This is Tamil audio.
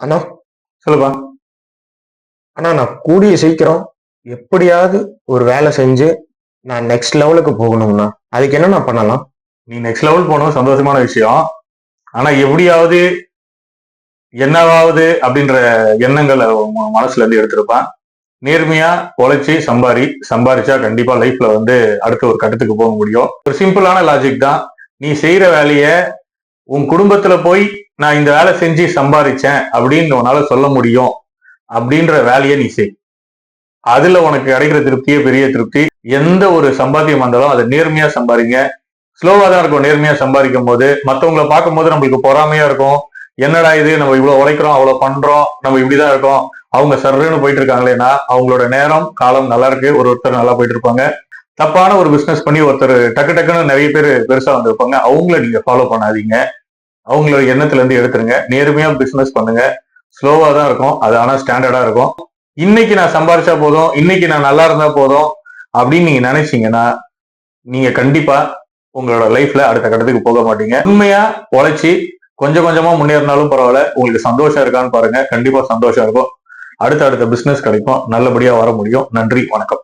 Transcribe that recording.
அண்ணா, சொல்லுப்பா. அண்ணா நான் கூடிய சீக்கிரம் எப்படியாவது ஒரு வேலை செஞ்சு நான் நெக்ஸ்ட் லெவலுக்கு போகணும்ண்ணா. அதுக்கு என்ன நான் பண்ணலாம்? நீ நெக்ஸ்ட் லெவல் போகணும், சந்தோஷமான விஷயம். ஆனா எப்படியாவது என்னவாவது அப்படின்ற எண்ணங்களை மனசுல இருந்து எடுத்திருப்பான். நேர்மையா உழைச்சி சம்பாரிச்சா கண்டிப்பா லைஃப்ல வந்து அடுத்த ஒரு கட்டத்துக்கு போக முடியும். ஒரு சிம்பிளான லாஜிக் தான். நீ செய்யற வேலைய உன் குடும்பத்துல போய் நான் இந்த வேலை செஞ்சு சம்பாரிச்சேன் அப்படின்னு உன்னால சொல்ல முடியும் அப்படின்ற வேலையை நீ செய். அதுல உனக்கு கிடைக்கிற திருப்தியே பெரிய திருப்தி. எந்த ஒரு சம்பாத்தியம் வந்தாலும் அதை நேர்மையா சம்பாதிங்க. ஸ்லோவா தான் இருக்கும் நேர்மையா சம்பாதிக்கும் போது. மற்றவங்களை பார்க்கும் போது நம்மளுக்கு பொறாமையா இருக்கும். என்னடா இது, நம்ம இவ்வளவு உழைக்கிறோம், அவ்வளவு பண்றோம், நம்ம இப்படிதான் இருக்கோம், அவங்க சர்ன்னு போயிட்டு இருக்காங்களேன்னா அவங்களோட நேரம் காலம் நல்லா இருக்கு. ஒருத்தர் நல்லா போயிட்டு இருப்பாங்க. தப்பான ஒரு பிசினஸ் பண்ணி ஒருத்தர் டக்கு டக்குன்னு நிறைய பேர் பெருசா வந்திருப்பாங்க. அவங்கள நீங்க ஃபாலோ பண்ணாதீங்க. அவங்களோட எண்ணத்துல இருந்து எடுத்துருங்க. நேர்மையா பிசினஸ் பண்ணுங்க. ஸ்லோவா தான் இருக்கும், அது ஆனா ஸ்டாண்டர்டா இருக்கும். இன்னைக்கு நான் சம்பாரிச்சா போதும், இன்னைக்கு நான் நல்லா இருந்தா போதும் அப்படின்னு நீங்க நினைச்சீங்கன்னா நீங்க கண்டிப்பா உங்களோட லைஃப்ல அடுத்த கட்டத்துக்கு போக மாட்டீங்க. உண்மையா உழைச்சி கொஞ்சம் கொஞ்சமா முன்னேறினாலும் பரவாயில்ல. உங்களுக்கு சந்தோஷம் இருக்கான்னு பாருங்க. கண்டிப்பா சந்தோஷம் இருக்கும். அடுத்த பிசினஸ் கிடைக்கும். நல்லபடியா வர முடியும். நன்றி, வணக்கம்.